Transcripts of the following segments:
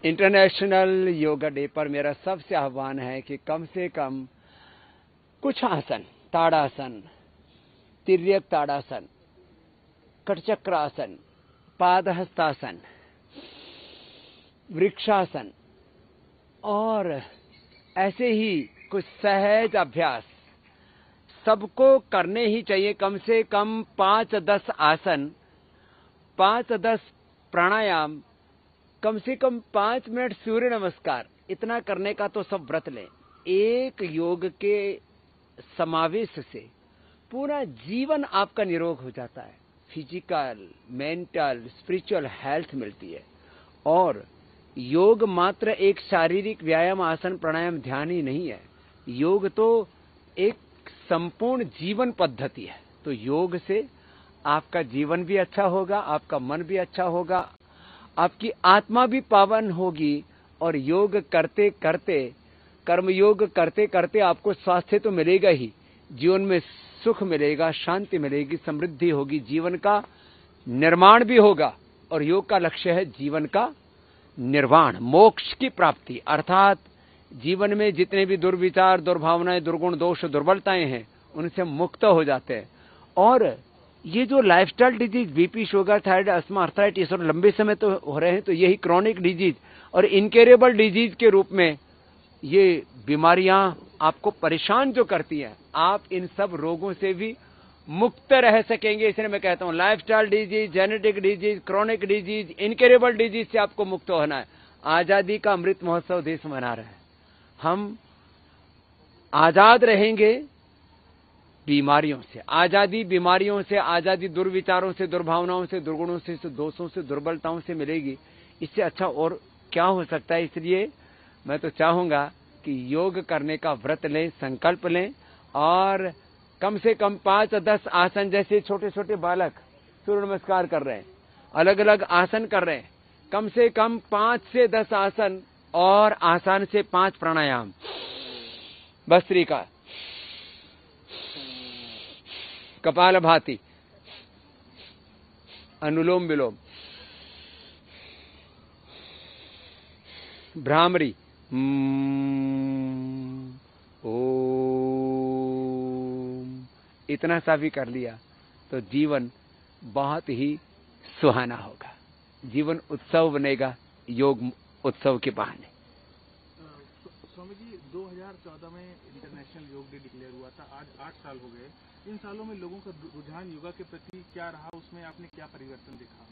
International yoga day पर मेरा सबसे आह्वान है कि कम से कम कुछ आसन, ताड़ासन, तिर्यक ताड़ासन, कटचक्रासन, पादहस्तासन, वृक्षासन और ऐसे ही कुछ सहज अभ्यास सबको करने ही चाहिए। कम से कम 5-10 आसन, 5-10 प्राणायाम, कम से कम 5 मिनट सूर्य नमस्कार, इतना करने का तो सब व्रत लें। एक योग के समावेश से पूरा जीवन आपका निरोग हो जाता है। फिजिकल, मेंटल, स्पिरिचुअल हेल्थ मिलती है। और योग मात्र एक शारीरिक व्यायाम, आसन, प्राणायाम, ध्यान ही नहीं है। योग तो एक संपूर्ण जीवन पद्धति है। तो योग से आपका जीवन भी अच्छा होगा, आपका मन भी अच्छा होगा, आपकी आत्मा भी पावन होगी। और योग करते करते, कर्म योग करते करते आपको स्वास्थ्य तो मिलेगा ही, जीवन में सुख मिलेगा, शांति मिलेगी, समृद्धि होगी, जीवन का निर्माण भी होगा। और योग का लक्ष्य है जीवन का निर्वाण, मोक्ष की प्राप्ति। अर्थात जीवन में जितने भी दुर्विचार, दुर्भावनाएं, दुर्गुण, दोष, दुर्बलताएं हैं, उनसे मुक्त हो जाते हैं। और ये जो lifestyle disease, BP, sugar, thyroid, asthma, arthritis और लंबे समय तो हो रहे हैं, तो यही क्रॉनिक डिजीज और इनक्योरेबल डिजीज के रूप में ये बीमारियां आपको परेशान जो करती हैं, आप इन सब रोगों से भी मुक्त रह सकेंगे। इसलिए मैं कहता हूं lifestyle disease, genetic disease, chronic disease, incurable disease से आपको मुक्त होना है। आजादी का अमृत महोत्सव देश मना रहा है। हम आजाद रहेंगे बीमारियों से, आजादी बीमारियों से, आजादी दुर्विचारों से, दुर्भावनाओं से, दुर्गुणों से, दोषों से, दुर्बलताओं से मिलेगी। इससे अच्छा और क्या हो सकता है। इसलिए मैं तो चाहूंगा कि योग करने का व्रत लें, संकल्प लें और कम से कम 5-10 आसन, जैसे छोटे छोटे बालक सूर्य नमस्कार कर रहे हैं, अलग अलग आसन कर रहे हैं, कम से कम 5 से 10 आसन और आसान से 5 प्राणायाम, भस्त्रिका, कपालभाति, अनुलोम विलोम, भ्रामरी, ओम, इतना सा भी कर लिया तो जीवन बहुत ही सुहाना होगा, जीवन उत्सव बनेगा योग उत्सव के बहाने। स्वामी जी, 2014 में इंटरनेशनल योग डे डिक्लेयर हुआ था, आज 8 साल हो गए। इन सालों में लोगों का रुझान योगा के प्रति क्या रहा, उसमें आपने क्या परिवर्तन देखा?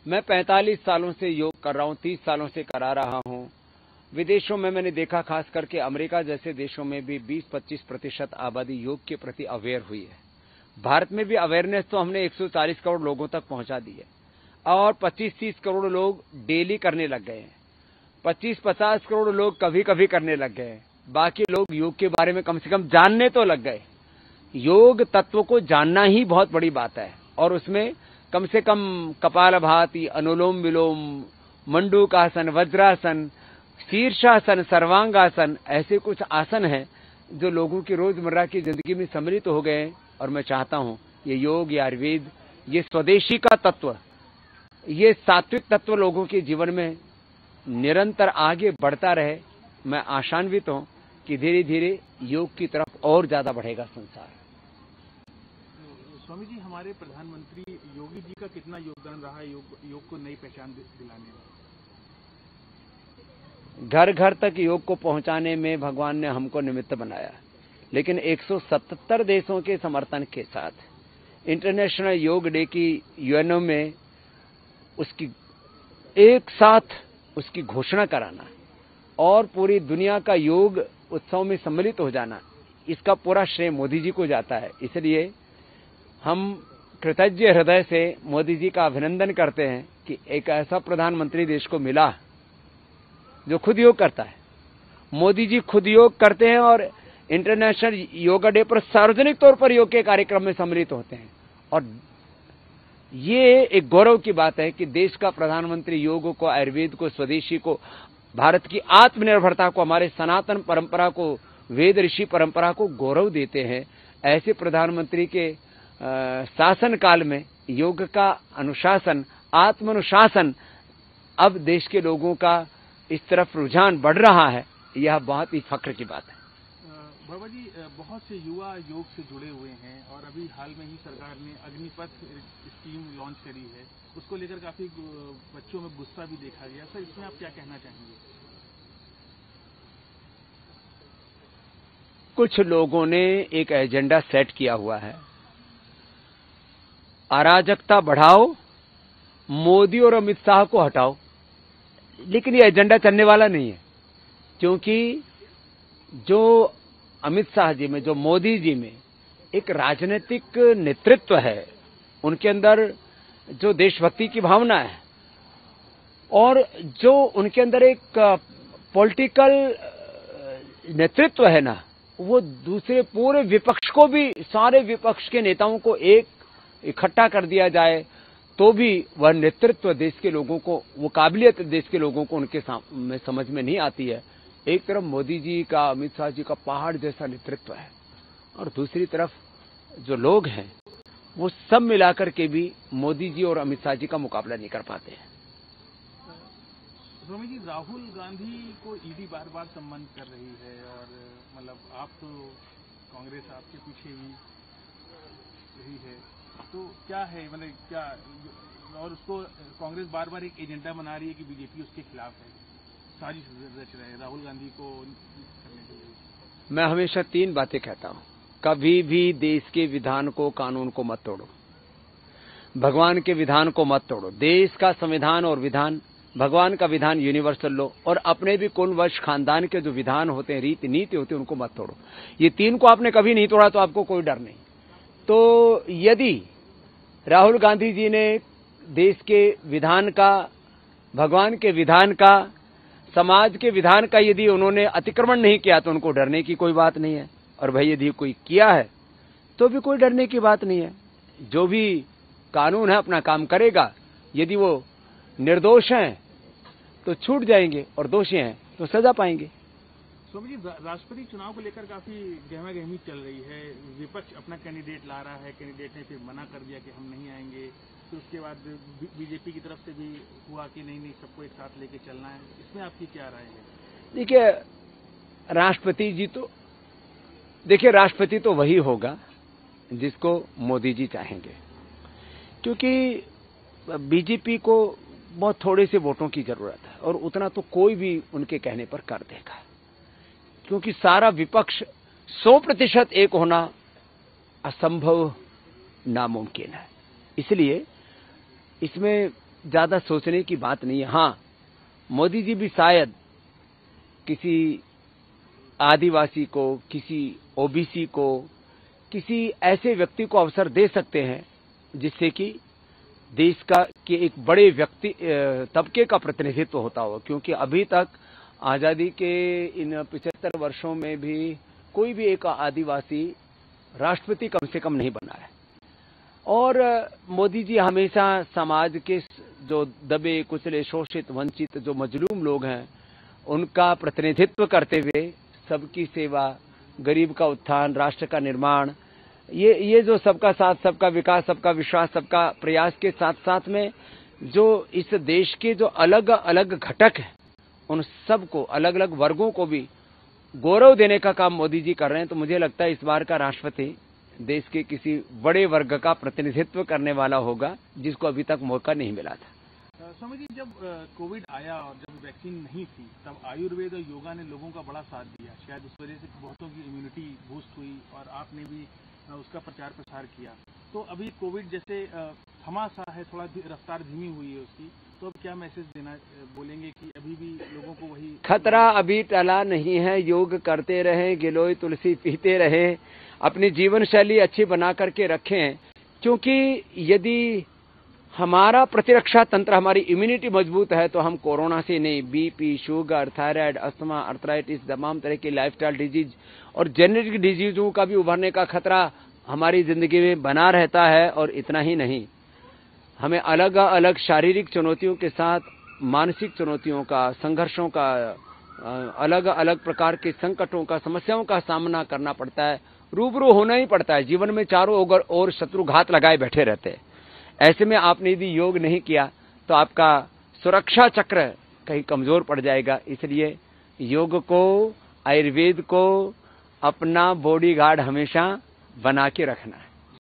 मैं 45 सालों से योग कर रहा हूं, 30 सालों से करा रहा हूं। विदेशों में मैंने देखा, खास करके अमेरिका जैसे देशों में भी 20-25% आबादी योग के प्रति अवेयर हुई है। भारत में भी अवेयरनेस तो हमने 140 करोड़ लोगों तक पहुंचा दी है और 25-30 करोड़ लोग डेली करने लग गए हैं। 25-50 करोड़ लोग कभी कभी करने लग गए हैं। बाकी लोग योग के बारे में कम से कम जानने तो लग गए। योग तत्व को जानना ही बहुत बड़ी बात है और उसमें कम से कम कपालभाति, अनुलोम विलोम, मंडूकासन, वज्रासन, शीर्षासन, सर्वांगासन, ऐसे कुछ आसन हैं जो लोगों की रोजमर्रा की जिंदगी में सम्मिलित हो गए हैं। और मैं चाहता हूं ये योग, ये आयुर्वेद, ये स्वदेशी का तत्व, ये सात्विक तत्व लोगों के जीवन में निरंतर आगे बढ़ता रहे। मैं आशान्वित हूं कि धीरे धीरे योग की तरफ और ज्यादा बढ़ेगा संसार। स्वामी जी, हमारे प्रधानमंत्री योगी जी का कितना योगदान रहा है योग को नई पहचान दिलाने में? घर घर तक योग को पहुंचाने में भगवान ने हमको निमित्त बनाया, लेकिन 177 देशों के समर्थन के साथ इंटरनेशनल योग डे की यूएनओ में उसकी एक साथ उसकी घोषणा कराना और पूरी दुनिया का योग उत्सव में सम्मिलित हो जाना, इसका पूरा श्रेय मोदी जी को जाता है। इसलिए हम कृतज्ञ हृदय से मोदी जी का अभिनंदन करते हैं कि एक ऐसा प्रधानमंत्री देश को मिला जो खुद योग करता है। मोदी जी खुद योग करते हैं और इंटरनेशनल योगा डे पर सार्वजनिक तौर पर योग के कार्यक्रम में सम्मिलित होते हैं। और ये एक गौरव की बात है कि देश का प्रधानमंत्री योग को, आयुर्वेद को, स्वदेशी को, भारत की आत्मनिर्भरता को, हमारे सनातन परंपरा को, वेद ऋषि परंपरा को गौरव देते हैं। ऐसे प्रधानमंत्री के शासन काल में योग का अनुशासन, आत्मानुशासन अब देश के लोगों का इस तरफ रुझान बढ़ रहा है, यह बहुत ही फख्र की बात है। बाबा जी, बहुत से युवा योग से जुड़े हुए हैं और अभी हाल में ही सरकार ने अग्निपथ स्कीम लॉन्च करी है, उसको लेकर काफी बच्चों में गुस्सा भी देखा गया। सर, इसमें आप क्या कहना चाहेंगे? कुछ लोगों ने एक एजेंडा सेट किया हुआ है, अराजकता बढ़ाओ, मोदी और अमित शाह को हटाओ, लेकिन ये एजेंडा चलने वाला नहीं है, क्योंकि जो अमित शाह जी में, जो मोदी जी में एक राजनीतिक नेतृत्व है, उनके अंदर जो देशभक्ति की भावना है और जो उनके अंदर एक पॉलिटिकल नेतृत्व है ना, वो दूसरे पूरे विपक्ष को भी, सारे विपक्ष के नेताओं को एक इकट्ठा कर दिया जाए तो भी वह नेतृत्व देश के लोगों को, वो काबिलियत देश के लोगों को उनके में समझ में नहीं आती है। एक तरफ मोदी जी का, अमित शाह जी का पहाड़ जैसा नेतृत्व है और दूसरी तरफ जो लोग हैं वो सब मिलाकर के भी मोदी जी और अमित शाह जी का मुकाबला नहीं कर पाते हैं। स्वामी जी, राहुल गांधी को ईडी बार बार सम्मान कर रही है और मतलब आप तो कांग्रेस आपके पीछे ही रही है, तो क्या है, मतलब क्या, और उसको कांग्रेस बार बार एक एजेंडा बना रही है कि बीजेपी उसके खिलाफ है, साजिश रच रहे हैं राहुल गांधी को करने के लिए। मैं हमेशा 3 बातें कहता हूं, कभी भी देश के विधान को, कानून को मत तोड़ो, भगवान के विधान को मत तोड़ो। देश का संविधान और विधान, भगवान का विधान यूनिवर्सल लो, और अपने भी कुल वंश खानदान के जो विधान होते हैं, रीति नीति होती है, उनको मत तोड़ो। ये 3 को आपने कभी नहीं तोड़ा तो आपको कोई डर नहीं। तो यदि राहुल गांधी जी ने देश के विधान का, भगवान के विधान का, समाज के विधान का यदि उन्होंने अतिक्रमण नहीं किया तो उनको डरने की कोई बात नहीं है, और भाई यदि कोई किया है तो भी कोई डरने की बात नहीं है। जो भी कानून है अपना काम करेगा, यदि वो निर्दोष हैं तो छूट जाएंगे और दोषी हैं तो सजा पाएंगे। स्वामी जी, राष्ट्रपति चुनाव को लेकर काफी गहमा-गहमी चल रही है, विपक्ष अपना कैंडिडेट ला रहा है, कैंडिडेट ने फिर मना कर दिया कि हम नहीं आएंगे, फिर उसके बाद बीजेपी की तरफ से भी हुआ कि नहीं सबको एक साथ लेके चलना है, इसमें आपकी क्या राय है? देखिए, राष्ट्रपति तो वही होगा जिसको मोदी जी चाहेंगे, क्योंकि बीजेपी को बहुत थोड़े से वोटों की जरूरत है और उतना तो कोई भी उनके कहने पर कर देगा, क्योंकि सारा विपक्ष 100% एक होना असंभव, नामुमकिन है। इसलिए इसमें ज्यादा सोचने की बात नहीं है। हाँ, मोदी जी भी शायद किसी आदिवासी को, किसी ओबीसी को, किसी ऐसे व्यक्ति को अवसर दे सकते हैं जिससे कि देश का के एक बड़े व्यक्ति तबके का प्रतिनिधित्व होता हो, क्योंकि अभी तक आजादी के इन 75 वर्षों में भी कोई भी एक आदिवासी राष्ट्रपति कम से कम नहीं बना है। और मोदी जी हमेशा समाज के जो दबे कुचले, शोषित, वंचित, जो मजलूम लोग हैं, उनका प्रतिनिधित्व करते हुए सबकी सेवा, गरीब का उत्थान, राष्ट्र का निर्माण, ये जो सबका साथ, सबका विकास, सबका विश्वास, सबका प्रयास के साथ साथ में जो इस देश के जो अलग अलग घटक हैं, उन सबको, अलग अलग वर्गों को भी गौरव देने का काम मोदी जी कर रहे हैं। तो मुझे लगता है इस बार का राष्ट्रपति देश के किसी बड़े वर्ग का प्रतिनिधित्व करने वाला होगा जिसको अभी तक मौका नहीं मिला था। स्वामी जी, जब कोविड आया और जब वैक्सीन नहीं थी, तब आयुर्वेद और योगा ने लोगों का बड़ा साथ दिया, शायद उस वजह से बहुतों की इम्यूनिटी बूस्ट हुई और आपने भी उसका प्रचार प्रसार किया। तो अभी कोविड जैसे थमा सा है, थोड़ा रफ्तार धीमी हुई है उसकी, तो अब क्या मैसेज देना बोलेंगे कि अभी भी लोगों को वही खतरा अभी टला नहीं है, योग करते रहें, गिलोय तुलसी पीते रहें, अपनी जीवन शैली अच्छी बना करके रखें, क्योंकि यदि हमारा प्रतिरक्षा तंत्र, हमारी इम्यूनिटी मजबूत है तो हम कोरोना से नहीं, BP, sugar, thyroid, asthma, arthritis, तमाम तरह की लाइफस्टाइल डिजीज और जेनेटिक डिजीजों का भी उभरने का खतरा हमारी जिंदगी में बना रहता है। और इतना ही नहीं, हमें अलग अलग शारीरिक चुनौतियों के साथ मानसिक चुनौतियों का, संघर्षों का, अलग अलग प्रकार के संकटों का, समस्याओं का सामना करना पड़ता है, रूबरू होना ही पड़ता है। जीवन में चारों ओर शत्रु घात लगाए बैठे रहते हैं। ऐसे में आपने यदि योग नहीं किया तो आपका सुरक्षा चक्र कहीं कमजोर पड़ जाएगा। इसलिए योग को, आयुर्वेद को अपना बॉडीगार्ड हमेशा बना के रखना है।